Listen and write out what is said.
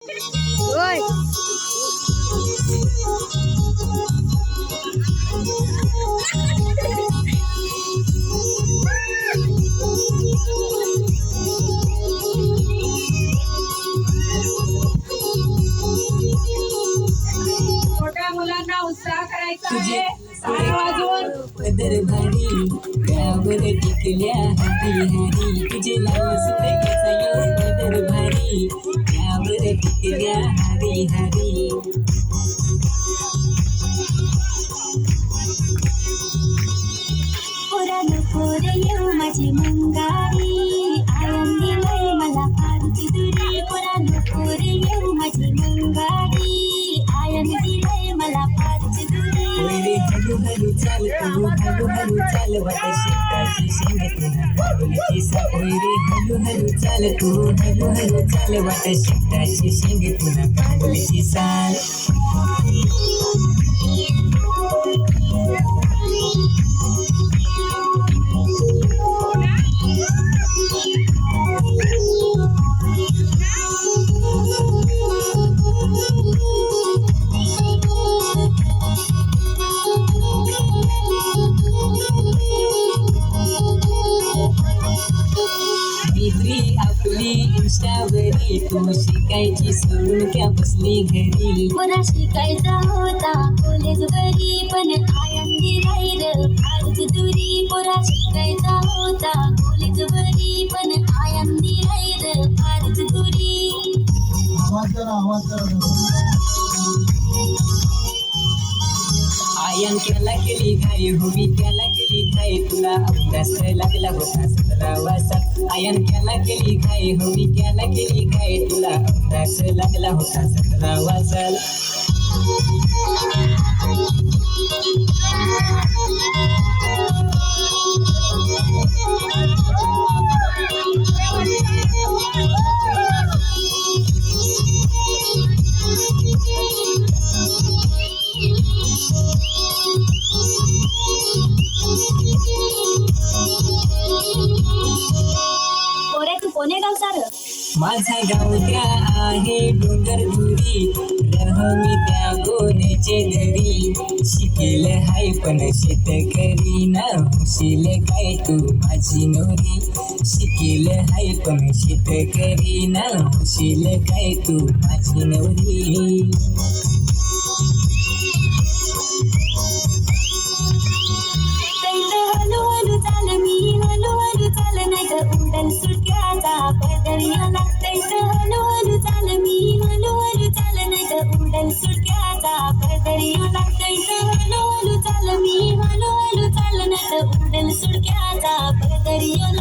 होय. छोट्या मुलांना उत्साह करायचा आहे. टाळ्या वाजवून पदर भारी त्यावर टिकल्या हरी हरी तुझे लाल सुरेखाचा यो पदर भारी त्यावर टिकल्या हरी हरी पोरानं पोर येऊ माझी मंगारी आनंदी लय मला फारची दुरी पोरानं पोर येऊ माझी मंगारी आनंदी लय मला फारची दुरी रे हलू हलू चाल तू हलू हलू चाल वाट शेताची शेंग तुला काबुलीची साल रे हलू हलू चाल तू हलू हलू चाल वाट शेताची शेंग तुला काबुलीची साल मैत्री आपली इंस्टावरी तू शिकायची सोडून क्या बसली घरी पोरा शिकायचा होता कॉलेज घरी पण आनंदी राहील फारची दुरी पोरा शिकायचा होता कॉलेज घरी पण आनंदी राहील फारची दुरी आयन केला केली घाई होवी केला केली घाई तुला अभ्यास लागला होता 17 साल आयन केला केली घाई होवी केला केली घाई तुला अभ्यास लागला होता 17 साल पोरे तू कोणे गाव सार माझा गाव त्या आहे डोंगर दुरी रहमी त्या गोण्याचे दरी शिकेल हाय पण शेतकरी ना होशील काय तू माझी नोरी शिकेल हाय पण शेतकरी ना होशील काय तू माझी नोरी हलू हलू चाल मी हलू हलू चाल नाही तर उडल सुटक्याचा पदरिया लागतैस हलू हलू चाल मी हलू हलू चाल नाही तर उडल सुटक्याचा पदरिया लागतैस हलू हलू चाल मी हलू हलू चाल नाही तर उडल सुटक्याचा पदरिया